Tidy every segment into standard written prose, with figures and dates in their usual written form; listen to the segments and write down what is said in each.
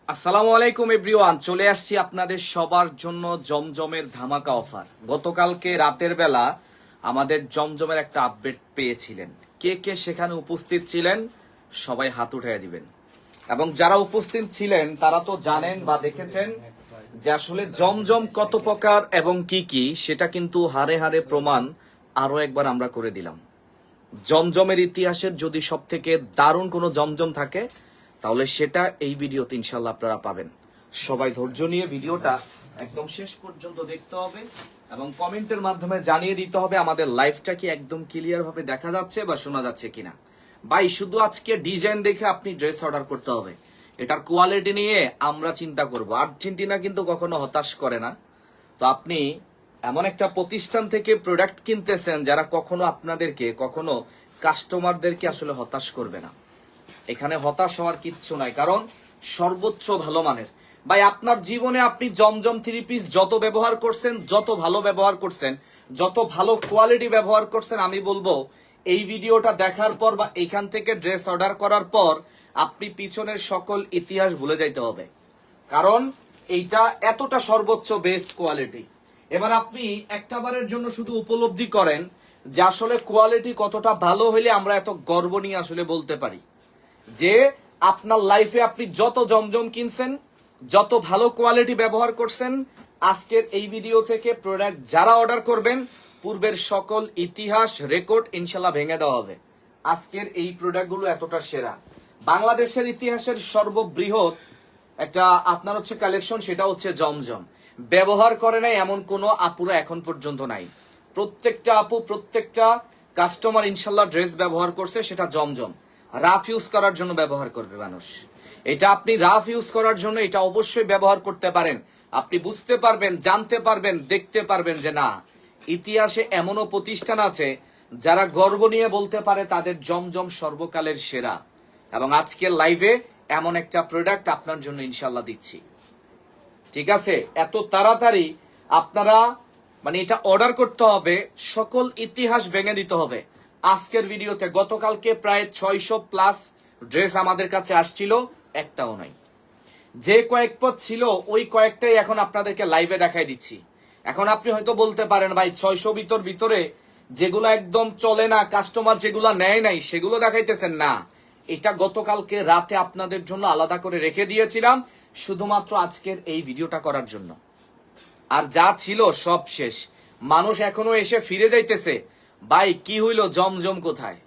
আসসালামু আলাইকুম এভরিওয়ান, চলে আসছি আপনাদের সবার জন্য জমজমের ধামাকা অফার। গতকালকে রাতের বেলা আমাদের জমজমের একটা আপডেট পেয়েছিলেন। কে কে সেখানে উপস্থিত ছিলেন সবাই হাত উঠিয়ে দিবেন। এবং যারা উপস্থিত ছিলেন তারা তো জানেন বা দেখেছেন যে আসলে জমজম কত প্রকার এবং কি কি, সেটা কিন্তু হারে হারে প্রমাণ আরো একবার আমরা করে দিলাম। জমজমের ইতিহাসের যদি সব থেকে দারুণ কোনো জমজম থাকে তাহলে সেটা এই ভিডিওতে ইনশাল্লাহ আপনারা পাবেন। সবাই ধৈর্য নিয়ে ভিডিওটা একদম শেষ পর্যন্ত দেখতে হবে এবং কমেন্টের মাধ্যমে জানিয়ে দিতে হবে আমাদের লাইভটা কি একদম ক্লিয়ার ভাবে দেখা যাচ্ছে বা শোনা যাচ্ছে কিনা। ভাই, শুধু আজকে ডিজাইন দেখে আপনি ড্রেস অর্ডার করতে হবে, এটার কোয়ালিটি নিয়ে আমরা চিন্তা করব। আর্জেন্টিনা কিন্তু কখনো হতাশ করে না। তো আপনি এমন একটা প্রতিষ্ঠান থেকে প্রোডাক্ট কিনতেছেন যারা কখনো আপনাদেরকে, কখনো কাস্টমারদেরকে আসলে হতাশ করবে না। এখানে হতাশ হওয়ার কিচ্ছু নাই, কারণ সর্বোচ্চ ভালো মানের। ভাই, আপনার জীবনে আপনি জমজম থ্রি পিস যত ব্যবহার করছেন, যত ভালো ব্যবহার করছেন, যত ভালো কোয়ালিটি ব্যবহার করছেন, আমি বলবো এই ভিডিওটা দেখার পর বা এখান থেকে ড্রেস অর্ডার করার পর আপনি পিছনের সকল ইতিহাস ভুলে যাইতে হবে, কারণ এইটা এতটা সর্বোচ্চ বেস্ট কোয়ালিটি। এবার আপনি একটা বারের জন্য শুধু উপলব্ধি করেন যে আসলে কোয়ালিটি কতটা ভালো হইলে আমরা এত গর্ব নিয়ে আসলে বলতে পারি যে আপনার লাইফে আপনি যত জমজম কিনছেন, যত ভালো কোয়ালিটি ব্যবহার করছেন, আজকের এই ভিডিও থেকে প্রোডাক্ট যারা অর্ডার করবেন পূর্বের সকল ইতিহাস রেকর্ড ইনশাল্লাহ ভেঙে দেওয়া হবে। আজকের এই প্রোডাক্টগুলো এতটা সেরা। বাংলাদেশের ইতিহাসের সর্ববৃহৎ একটা আপনার হচ্ছে কালেকশন, সেটা হচ্ছে জমজম। ব্যবহার করে নাই এমন কোনো আপুরা এখন পর্যন্ত নাই। প্রত্যেকটা আপু, প্রত্যেকটা কাস্টমার ইনশাল্লাহ ড্রেস ব্যবহার করছে, সেটা জমজম। রাফ ইউজ করার জন্য ব্যবহার করবে মানুষ। এটা আপনি রাফ ইউজ করার জন্য এটা অবশ্যই ব্যবহার করতে পারেন। আপনি বুঝতে পারবেন, জানতে পারবেন, দেখতে পারবেন যে না, ইতিহাসে এমনও প্রতিষ্ঠান আছে যারা গর্ব নিয়ে বলতে পারে তাদের জমজম সর্বকালের সেরা। এবং আজকের লাইভে এমন একটা প্রোডাক্ট আপনার জন্য ইনশাল্লাহ দিচ্ছি। ঠিক আছে, এত তাড়াতাড়ি আপনারা মানে এটা অর্ডার করতে হবে, সকল ইতিহাস ভেঙে দিতে হবে। আজকের ভিডিওতে গতকালকে প্রায় 600+ ড্রেস আমাদের কাছে আসছিল, একটাও নাই। যে কয়েক পদ ছিল ওই কয়েকটাই এখন আপনাদেরকে লাইভে দেখাই দিচ্ছি। এখন আপনি হয়তো বলতে পারেন, ভাই 600 ভিতরে যেগুলো একদম চলে না, কাস্টমার যেগুলো নেয় নাই সেগুলো দেখাইতেছেন না। এটা গতকালকে রাতে আপনাদের জন্য আলাদা করে রেখে দিয়েছিলাম শুধুমাত্র আজকের এই ভিডিওটা করার জন্য। আর যা ছিল সব শেষ। মানুষ এখনো এসে ফিরে যাইতেছে, ভাই কি হইল, জমজম কোথায়?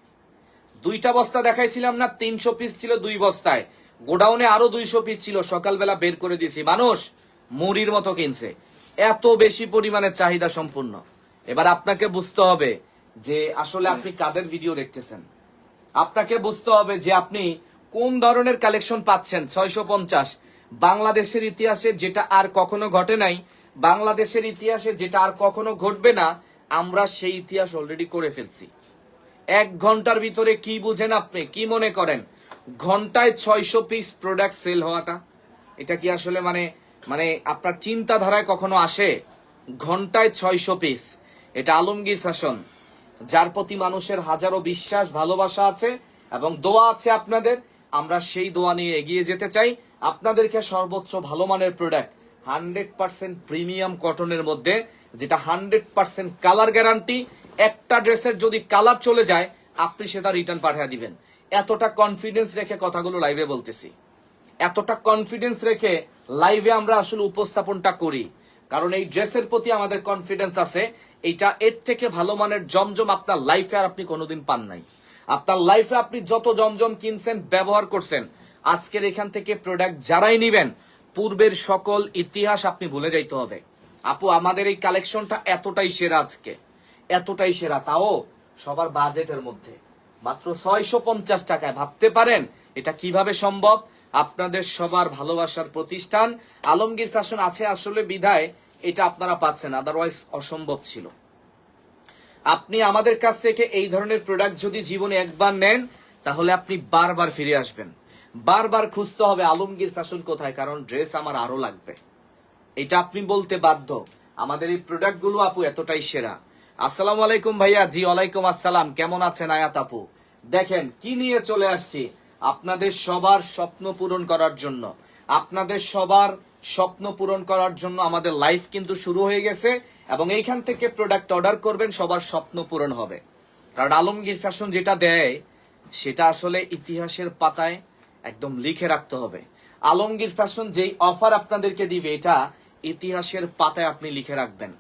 2টা বস্তা দেখাইছিলাম না, 300 পিস ছিল 2 বস্তায়। গোডাউনে আরো 200 পিস ছিল, সকালবেলা বের করে দিয়েছি। মানুষ মুড়ির মতো কিনছে, এত বেশি পরিমাণে চাহিদা সম্পূর্ণ। এবার আপনাকে বুঝতে হবে যে আসলে আপনি কাদের ভিডিও দেখতেছেন। আপনাকে বুঝতে হবে যে আপনি কোন ধরনের কালেকশন পাচ্ছেন। 650 বাংলাদেশের ইতিহাসে যেটা আর কখনো ঘটে নাই, বাংলাদেশের ইতিহাসে যেটা আর কখনো ঘটবে না, আমরা সেই ইতিহাস অলরেডি করে ফেলছি। 1 ঘন্টার ভিতরে কি বুঝেন আপনি? কি মনে করেন ঘন্টায় 600 পিস প্রোডাক্ট সেল হওয়াটা? এটা কি আসলে মানে মানে আপনার চিন্তাধারায় কখনো আসে? ঘন্টায় 600 পিস। এটা আলমগীর ফ্যাশন, যার প্রতি মানুষের হাজারো বিশ্বাস ভালোবাসা আছে এবং দোয়া আছে আপনাদের। আমরা সেই দোয়া নিয়ে এগিয়ে যেতে চাই। আপনাদেরকে সর্বোচ্চ ভালো মানের প্রোডাক্ট 100% প্রিমিয়াম কটনের মধ্যে, যেটা 100% কালার গ্যারান্টি। একটা ড্রেসের যদি কালার চলে যায় আপনি সেটা রিটার্ন পাঠিয়ে দিবেন। এতটা কনফিডেন্স রেখে কথাগুলো লাইভে বলতেছি, এতটা কনফিডেন্স রেখে লাইভে আমরা আসলে উপস্থাপনটা করি, কারণ এই ড্রেসের প্রতি আমাদের কনফিডেন্স আছে। এটা এর থেকে ভালো মানের জমজম আপনার লাইফে আর আপনি কোনোদিন পান নাই। আপনার লাইফে আপনি যত জমজম কিনছেন, ব্যবহার করছেন, আজকের এখান থেকে প্রোডাক্ট যারাই নিবেন পূর্বের সকল ইতিহাস আপনি ভুলে যাইতে হবে। আপু, আমাদের এই কালেকশনটা এতটাই সেরা, আজকে এতটাই সেরা, তাও সবার বাজেটের মধ্যে মাত্র 650 টাকায়। ভাবতে পারেন এটা কিভাবে সম্ভব? আপনাদের সবার ভালোবাসার প্রতিষ্ঠান আলমগীর ফ্যাশন আছে আসলে বিধায় এটা আপনারা পাচ্ছেন, আদারওয়াইজ অসম্ভব ছিল। আপনি আমাদের কাছ থেকে এই ধরনের প্রোডাক্ট যদি জীবনে একবার নেন তাহলে আপনি বারবার ফিরে আসবেন, বারবার খুঁজতে হবে আলমগীর ফ্যাশন কোথায়, কারণ ড্রেস আমার আরো লাগবে। এটা আপনি বলতে বাধ্য। আমাদের এই প্রোডাক্টগুলো আপু এতটাই সেরা। আসসালামু আলাইকুম ভাইয়া। জি ওয়ালাইকুম আসসালাম, কেমন আছেন আয়াত আপু? দেখেন কি নিয়ে চলে আসছি আপনাদের সবার স্বপ্ন পূরণ করার জন্য। আপনাদের সবার স্বপ্ন পূরণ করার জন্য আমাদের লাইফ কিন্তু শুরু হয়ে গেছে এবং এইখান থেকে প্রোডাক্ট অর্ডার করবেন, সবার স্বপ্ন পূরণ হবে। কারণ আলমগীর ফ্যাশন যেটা দেয় সেটা আসলে ইতিহাসের পাতায় একদম লিখে রাখতে হবে। আলমগীর ফ্যাশন যেই অফার আপনাদেরকে দিবে এটা ইতিহাসের পাতায় আপনি লিখে রাখবেন।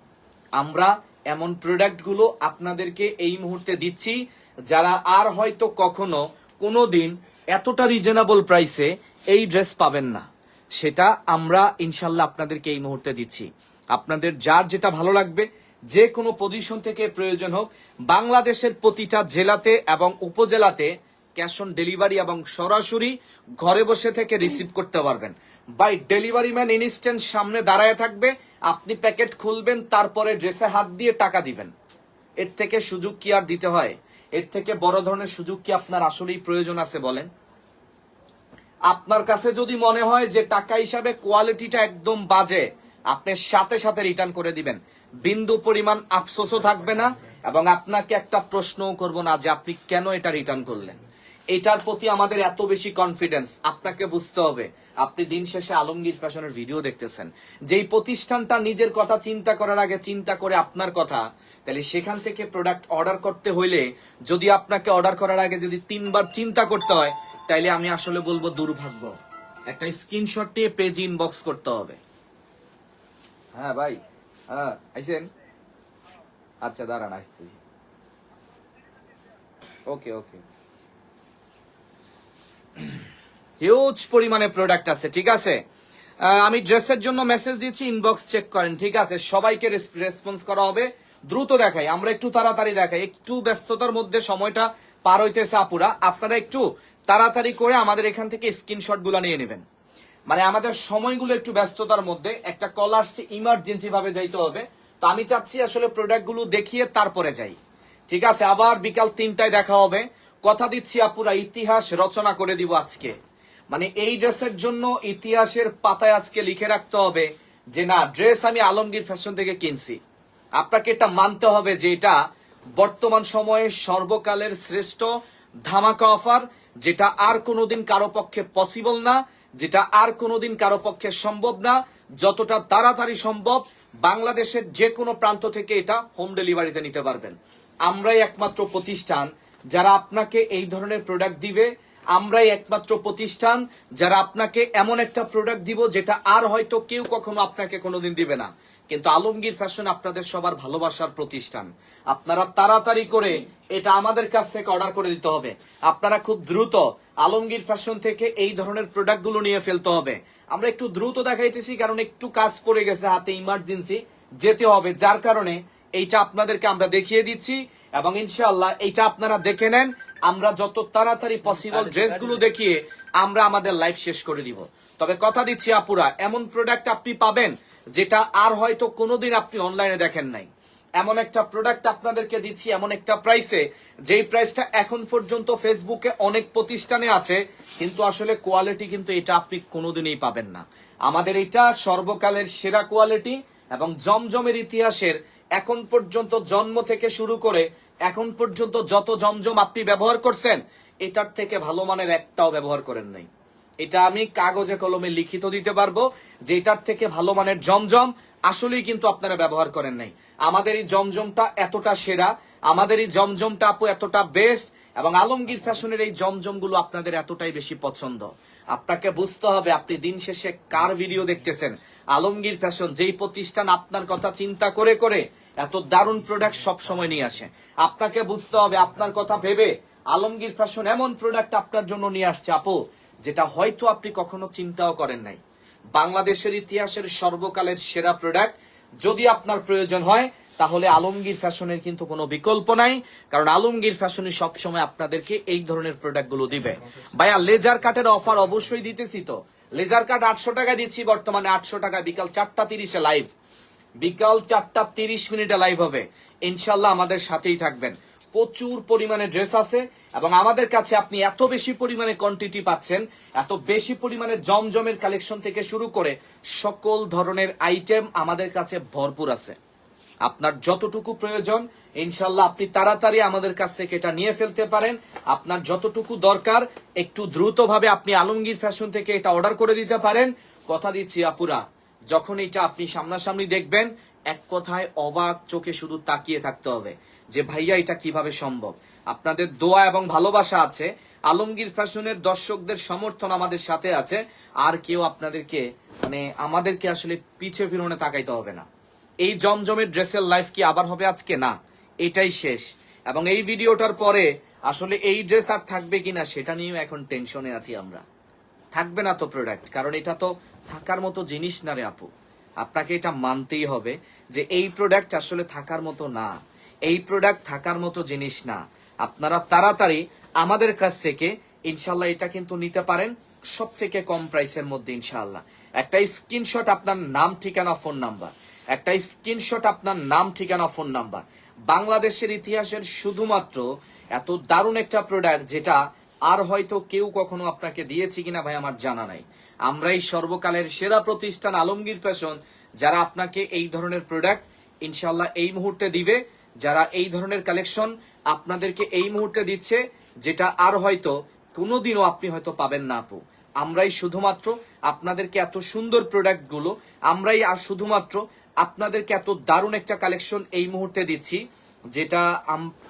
আমরা এমন প্রোডাক্টগুলো আপনাদেরকে এই মুহূর্তে দিচ্ছি যারা আর হয়তো কখনো কোনোদিন এতটা রিজনেবল প্রাইসে এই ড্রেস পাবেন না, সেটা আমরা ইনশাল্লাহ আপনাদেরকে এই মুহূর্তে দিচ্ছি। আপনাদের যার যেটা ভালো লাগবে, যে কোনো পজিশন থেকে প্রয়োজন হোক, বাংলাদেশের প্রতিটা জেলাতে এবং উপজেলাতে ক্যাশ অন ডেলিভারি এবং সরাসরি ঘরে বসে থেকে রিসিভ করতে পারবেন। বাই ডেলিভারি ম্যান ইনস্ট্যান্ট সামনে দাঁড়ায় থাকবে, আপনি প্যাকেট খুলবেন, তারপরে ড্রেসে হাত দিয়ে টাকা দিবেন। এর থেকে সুযোগ কি আর দিতে হয়? এর থেকে বড় ধরনের সুযোগ কি আপনার আসলেই প্রয়োজন আছে বলেন? আপনার কাছে যদি মনে হয় যে টাকা হিসাবে কোয়ালিটিটা একদম বাজে, আপনি সাথে সাথে রিটার্ন করে দিবেন, বিন্দু পরিমাণ আফসোসও থাকবে না এবং আপনাকে একটা প্রশ্নও করব না যে আপনি কেন এটা রিটার্ন করলেন। এটার প্রতি আমাদের এত বেশি কনফিডেন্স। আপনাকে বুঝতে হবে, আপনি দিন শেষে আলমগীর ফ্যাশনের ভিডিও দেখতেছেন, যেই প্রতিষ্ঠানটা নিজের কথা চিন্তা করার আগে চিন্তা করে আপনার কথা, তাহলে সেখান থেকে প্রোডাক্ট অর্ডার করতে হইলে যদি আপনাকে অর্ডার করার আগে যদি 3 বার চিন্তা করতে হয়, তাইলে আমি আসলে বলবো দুর্ভাগ্য। একটা স্ক্রিনশট নিয়ে পেজ ইনবক্স করতে হবে। হ্যাঁ ভাই, হ্যাঁ আইছেন? আচ্ছা দাঁড়ান, আসতেছি। ওকে ওকে, হিউজ পরিমাণে প্রোডাক্ট আছে, ঠিক আছে। আমি ড্রেসের জন্য মেসেজ দিচ্ছি, ইনবক্স চেক করেন, ঠিক আছে। সবাইকে রেসপন্স করা হবে। দ্রুত দেখাই, আমরা একটু তাড়াতাড়ি দেখাই, একটু ব্যস্ততার মধ্যে সময়টা পার হইতেছে আপুরা, আপনারা একটু তাড়াতাড়ি করে আমাদের এখান থেকে স্ক্রিনশট গুলা নিয়ে নেবেন। মানে আমাদের সময়গুলো একটু ব্যস্ততার মধ্যে, একটা কল আসছে, ইমার্জেন্সি ভাবে যাইতে হবে, তো আমি চাচ্ছি আসলে প্রোডাক্ট গুলো দেখিয়ে তারপরে যাই, ঠিক আছে। আবার বিকাল 3টায় দেখা হবে, কথা দিচ্ছি আপুরা, ইতিহাস রচনা করে দিব আজকে। মানে এই ড্রেসের জন্য ইতিহাসের পাতায় আজকে লিখে রাখতে হবে যে না, ড্রেস আমি আলমগীর ফ্যাশন থেকে কিনছি। আপনাকে এটা মানতে হবে যে এটা বর্তমান সময়ে সর্বকালের শ্রেষ্ঠ ধামাকা অফার, যেটা আর কোনোদিন কারো পক্ষে পসিবল না, যেটা আর কোনোদিন কারো পক্ষে সম্ভব না। যতটা তাড়াতাড়ি সম্ভব বাংলাদেশের যে কোনো প্রান্ত থেকে এটা হোম ডেলিভারিতে নিতে পারবেন। আমরাই একমাত্র প্রতিষ্ঠান যারা আপনাকে এই ধরনের প্রোডাক্ট দিবে, আমরাই একমাত্র প্রতিষ্ঠান যারা আপনাকে এমন একটা প্রোডাক্ট দিব যেটা আর হয়তো কেউ কখনো আপনাকে কোনোদিন দিবে না। কিন্তু আলমগীর ফ্যাশন আপনাদের সবার ভালোবাসার প্রতিষ্ঠান। আপনারা তাড়াতাড়ি করে এটা আমাদের কাছ থেকে অর্ডার করে দিতে হবে। আপনারা খুব দ্রুত আলমগীর ফ্যাশন থেকে এই ধরনের প্রোডাক্ট গুলো নিয়ে ফেলতে হবে। আমরা একটু দ্রুত দেখাইতেছি কারণ একটু কাজ পড়ে গেছে হাতে, ইমার্জেন্সি যেতে হবে, যার কারণে এইটা আপনাদেরকে আমরা দেখিয়ে দিচ্ছি এবং ইনশাআল্লাহ এইটা আপনারা দেখে নেন। আমরা যত তাড়াতাড়ি পসিবল ড্রেসগুলো দেখিয়ে আমরা আমাদের লাইফ শেষ করে দিব। তবে কথা দিচ্ছি আপুরা, এমন প্রোডাক্ট আপনি পাবেন যেটা আর হয়তো কোনোদিন আপনি অনলাইনে দেখেন নাই। এমন একটা প্রোডাক্ট আপনাদেরকে দিচ্ছি এমন একটা প্রাইসে, যেই প্রাইসটা এখন পর্যন্ত ফেসবুকে অনেক প্রতিষ্ঠানে আছে, কিন্তু আসলে কোয়ালিটি কিন্তু এটা আপনি কোনোদিনই পাবেন না। আমাদের এটা সর্বকালের সেরা কোয়ালিটি এবং জমজমের ইতিহাসের এখন পর্যন্ত জন্ম থেকে শুরু করে এখন পর্যন্ত যত জমজম আপনি ব্যবহার করছেন, এটার থেকে ভালো মানের একটাও ব্যবহার করেন নাই। এটা আমি কাগজে কলমে লিখিত দিতে পারবো যে এটার থেকে ভালো মানের জমজম আসলেই কিন্তু আপনারা ব্যবহার করেন নাই। আমাদের এই জমজমটা এতটা সেরা, আমাদের এই জমজমটা আপু এতটা বেস্ট এবং আলমগীর ফ্যাশনের এই জমজমগুলো আপনাদের এতটাই বেশি পছন্দ। আপনাকে বুঝতে হবে আপনি দিন শেষে কার ভিডিও দেখতেছেন। আলমগীর ফ্যাশন যেই প্রতিষ্ঠান আপনার কথা চিন্তা করে করে এত দারুণ প্রোডাক্ট সব সময় নিয়ে আসে, আপনাকে বুঝতে হবে আপনার কথা ভেবে আলমগীর ফ্যাশন এমন প্রোডাক্ট আপনার জন্য নিয়ে আসছে আপু, যেটা হয়তো আপনি কখনো চিন্তাও করেন নাই। বাংলাদেশের ইতিহাসের সর্বকালের সেরা প্রোডাক্ট যদি আপনার প্রয়োজন হয়, তাহলে আলমগীর ফ্যাশনের কিন্তু কোনো বিকল্প নাই, কারণ আলমগীর ফ্যাশনই সবসময় আপনাদেরকে এই ধরনের প্রোডাক্ট গুলো দিবে। ভাইয়া লেজার কাটের অফার অবশ্যই দিতেছি, তো লেজার কাট 800 টাকা দিচ্ছি বর্তমানে, 800 টাকা। বিকাল 4:30 লাইভ, বিকাল 4:30 লাইভ হবে। ইনশাল্লাহ আমাদের সাথেই থাকবেন। প্রচুর পরিমাণে ড্রেস আছে এবং আমাদের কাছে আপনি এত বেশি পরিমাণে কোয়ান্টিটি পাচ্ছেন, এত বেশি পরিমাণে জমজমের কালেকশন থেকে শুরু করে সকল ধরনের আইটেম আমাদের কাছে ভরপুর আছে। আপনার যতটুকু প্রয়োজন ইনশাল্লাহ আপনি তাড়াতাড়ি আমাদের কাছ থেকে এটা নিয়ে ফেলতে পারেন। আপনার যতটুকু দরকার একটু দ্রুতভাবে আপনি আলমগীর ফ্যাশন থেকে এটা অর্ডার করে দিতে পারেন। কথা দিচ্ছি আপুরা, যখন এটা আপনি সামনাসামনি দেখবেন, এক কথায় অবাক চোখে শুধু তাকিয়ে থাকতে হবে যে ভাইয়া এটা কিভাবে সম্ভব। আপনাদের দোয়া এবং ভালোবাসা আছে, আলমগীর ফ্যাশনের দর্শকদের সমর্থন আমাদের সাথে আছে। আর কেউ আপনাদেরকে আমাদেরকে আসলে পিছে ফিরনে তাকাইতে হবে না। এই জমজমের ড্রেসের লাইফ কি আবার হবে আজকে? না, এটাই শেষ। এবং এই ভিডিওটার পরে আসলে এই ড্রেস আর থাকবে কিনা সেটা নিয়েও এখন টেনশনে আছি আমরা। থাকবে না তো প্রোডাক্ট, কারণ এটা তো থাকার মতো জিনিস না রে আপু। আপনাকে এটা মানতেই হবে যে এই প্রোডাক্ট আসলে থাকার মতো না, এই প্রোডাক্ট থাকার মতো জিনিস না। আপনারা তাড়াতাড়ি আমাদের কাছ থেকে ইনশাল্লাহ এটা কিন্তু নিতে পারেন সব থেকে কম প্রাইসের মধ্যে ইনশাল্লাহ। একটা স্ক্রিনশট আপনার নাম ঠিকানা ফোন নাম্বার, একটা স্ক্রিনশট আপনার নাম ঠিকানা ফোন নাম্বার। বাংলাদেশের ইতিহাসের শুধুমাত্র এত দারুণ একটা প্রোডাক্ট যেটা আর হয়তো কেউ কখনো আপনাকে দিয়েছে কিনা ভাই আমার জানা নাই। আমরাই সর্বকালের সেরা প্রতিষ্ঠান আলমগীর ফ্যাশন, যারা আপনাকে এই ধরনের প্রোডাক্ট ইনশাল্লাহ এই মুহূর্তে দিবে, যারা এই ধরনের কালেকশন আপনাদেরকে এই মুহূর্তে দিচ্ছে, যেটা আর হয়তো কোনোদিনও আপনি হয়তো পাবেন না আপু। আমরাই শুধুমাত্র আপনাদেরকে এত সুন্দর প্রোডাক্ট গুলো, আমরাই আর শুধুমাত্র আপনাদেরকে এত দারুণ একটা কালেকশন এই মুহূর্তে দিচ্ছি, যেটা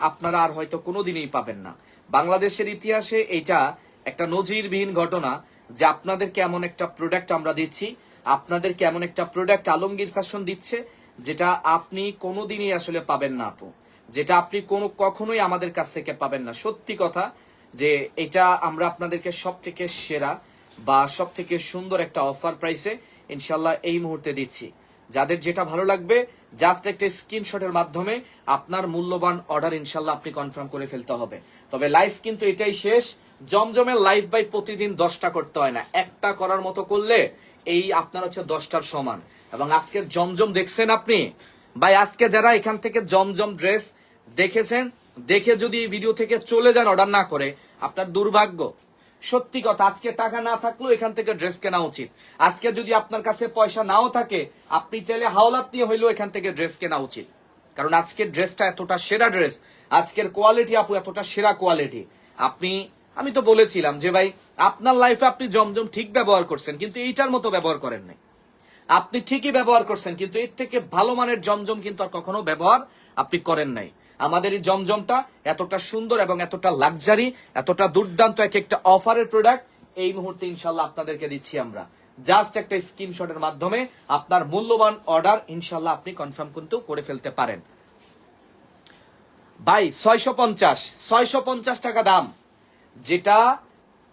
আপনারা আর হয়তো কোনোদিনই পাবেন না। বাংলাদেশের ইতিহাসে এটা একটা নজিরবিহীন ঘটনা যে আপনাদেরকে এমন একটা প্রোডাক্ট আমরা দিচ্ছি, আপনাদেরকে এমন একটা প্রোডাক্ট আলমগীর ফ্যাশন দিচ্ছে যেটা আপনি কোনোদিনই আসলে পাবেন না আপু, যেটা আপনি কখনোই আমাদের কাছ থেকে পাবেন না। সত্যি কথা যে এটা আমরা আপনাদেরকে সব থেকে সেরা বা সব থেকে সুন্দর একটা অফার প্রাইসে ইনশাল্লাহ এই মুহূর্তে দিচ্ছি। যাদের যেটা ভালো লাগবে জাস্ট একটা স্ক্রিনশটের মাধ্যমে আপনার মূল্যবান অর্ডার ইনশাল্লাহ আপনি কনফার্ম করে ফেলতে হবে। তবে লাইভ কিন্তু এটাই শেষ। জমজমের লাইভ বাই প্রতিদিন 10টা করতে হয় না, একটা করার মতো করলে এই আপনার হচ্ছে 10টার সমান। এবং আজকের জমজম দেখছেন আপনি ভাই, আজকে যারা এখান থেকে জমজম ড্রেস দেখেছেন, দেখে যদি এই ভিডিও থেকে চলে যান অর্ডার না করে, আপনার দুর্ভাগ্য। সত্যি কথা, আজকে টাকা না থাকলেও এখান থেকে ড্রেস কেনা উচিত। আজকে যদি আপনার কাছে পয়সা নাও থাকে, আপনি চাইলে হাওলাত নিয়ে হইলেও এখান থেকে ড্রেস কেনা উচিত। কারণ আজকের ড্রেসটা এতটা সেরা ড্রেস, আজকের কোয়ালিটি আপু এতটা সেরা কোয়ালিটি। আমি তো বলেছিলাম যে ভাই আপনার লাইফে আপনি জমজম ঠিক ব্যবহার করছেন, কিন্তু এইটার মতো ব্যবহার করেন নাই। আপনি ঠিকই ব্যবহার করছেন, কিন্তু এর থেকে ভালো মানের জমজম কিন্তু আর কখনো ব্যবহার আপনি করেন নাই। আমাদের এই জমজমটা এতটা সুন্দর এবং এতটা লাক্সারি, এতটা দুর্দান্ত এক একটা অফারের প্রোডাক্ট এই মুহূর্তে ইনশাল্লাহ আপনাদেরকে দিচ্ছি আমরা। জাস্ট একটা স্ক্রিনশটের মাধ্যমে আপনার মূল্যবান অর্ডার ইনশাল্লাহ আপনি কনফার্ম কিন্তু করে ফেলতে পারেন। ভাই 650 টাকা দাম, যেটা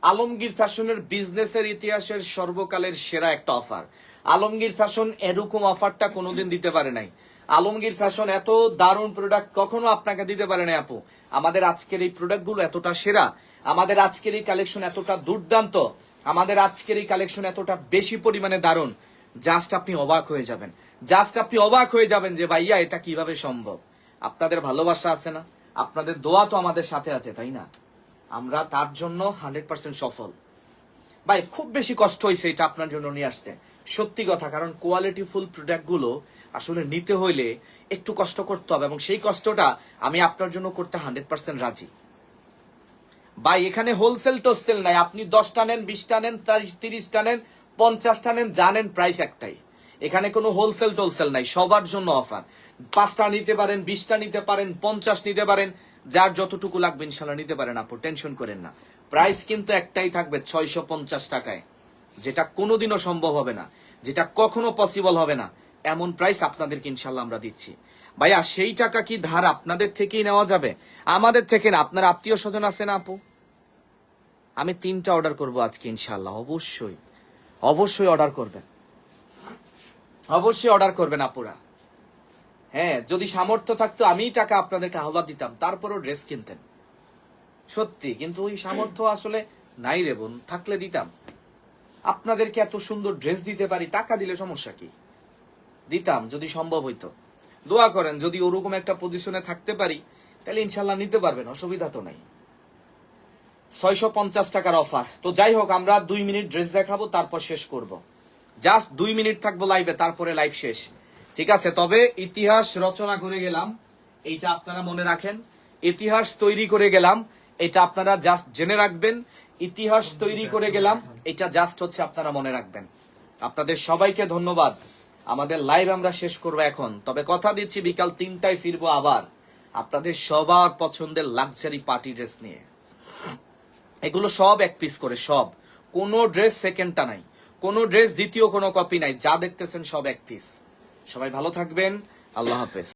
আলমগীর ফ্যাশনের বিজনেসের ইতিহাসের সর্বকালের সেরা একটা অফার। আলমগীর ফ্যাশন এরকম অফারটা কোনোদিন দিতে পারে নাই। আলমগীর ফ্যাশন এত দারুণ প্রোডাক্ট কখনো আপনাকে দিতে পারে নাই আপু। আমাদের আজকের এই প্রোডাক্টগুলো এতটা সেরা, আমাদের আজকের এই কালেকশন এতটা দুর্দান্ত, আমাদের আজকের এই কালেকশন এতটা বেশি পরিমাণে দারুণ, জাস্ট আপনি অবাক হয়ে যাবেন। জাস্ট আপনি অবাক হয়ে যাবেন যে ভাইয়া এটা কিভাবে সম্ভব। আপনাদের ভালোবাসা আছে না, আপনাদের দোয়া তো আমাদের সাথে আছে, তাই না? আমরা তার জন্য 100% সফল। ভাই খুব বেশি কষ্ট হয়েছে এটা আপনার জন্য নিয়ে আসতে, সত্যি কথা। কারণ কোয়ালিটিফুল প্রোডাক্ট গুলো আসলে নিতে হইলে একটু কষ্ট করতে হবে, এবং সেই কষ্টটা আমি আপনার জন্য করতে 100% রাজি। ভাই এখানে হোলসেল টোস্টেল নাই, আপনি 10টা নেন, 20টা নেন, 30টা নেন, 50টা নেন, জানেন প্রাইস একটাই। এখানে কোনো হোলসেল টোলসেল নাই, সবার জন্য অফার। 5টা নিতে পারেন, 20টা নিতে পারেন, 50 নিতে পারেন, যার যতটুকু লাগবে ইনশাল্লাহ নিতে পারেন আপু, টেনশন করেন না। প্রাইস কিন্তু একটাই থাকবে 650 টাকায়, যেটা কোনোদিনও সম্ভব হবে না, যেটা কখনো পসিবল হবে না, এমন প্রাইস আপনাদেরকে ইনশাল্লাহ আমরা দিচ্ছি। ভাইয়া সেই টাকা কি ধার আপনাদের থেকেই নেওয়া যাবে? আমাদের থেকে না, আপনার আত্মীয় স্বজন আছে না আপু? আমি 3টা অর্ডার করব আজকে ইনশাল্লাহ। অবশ্যই অবশ্যই অর্ডার করবেন, অবশ্যই অর্ডার করবেন আপুরা। হ্যাঁ, যদি সামর্থ্য থাকতো আমি টাকা আপনাদেরকে আহ্বান দিতাম, তারপরও ড্রেস কিনতেন সত্যি, কিন্তু ওই সামর্থ্য আসলে নাই রে বোন, থাকলে দিতাম। আপনাদেরকে এত সুন্দর ড্রেস দিতে পারি, টাকা দিলে সমস্যা কি? দিতাম যদি সম্ভব হইতো। দোয়া করেন যদি ওরকম একটা পজিশনে থাকতে পারি, তাহলে ইনশাল্লাহ নিতে পারবেন, অসুবিধা তো নাই। 650 টাকার অফার। তো যাই হোক, আমরা 2 মিনিট ড্রেস দেখাবো, তারপর শেষ করব। জাস্ট 2 মিনিট থাকবো লাইভে, তারপরে লাইভ শেষ, ঠিক আছে? তবে ইতিহাস রচনা করে গেলাম, এইটা আপনারা মনে রাখেন। ইতিহাস তৈরি করে গেলাম, এটা আপনারা জাস্ট জেনে রাখবেন। ইতিহাস তৈরি করে গেলাম, এটা জাস্ট হচ্ছে আপনারা মনে রাখবেন। আপনাদের সবাইকে ধন্যবাদ। আমাদের লাইভ আমরা শেষ করবো এখন, তবে কথা দিচ্ছি বিকাল 3টায় ফিরবো আবার আপনাদের সবার পছন্দের লাক্সারি পার্টি ড্রেস নিয়ে। এগুলো সব এক পিস করে, সব, কোনো ড্রেস সেকেন্ডটা নাই, কোনো ড্রেস দ্বিতীয় কোনো কপি নাই, যা দেখতেছেন সব এক পিস। সবাই ভালো থাকবেন, আল্লাহ হাফেজ।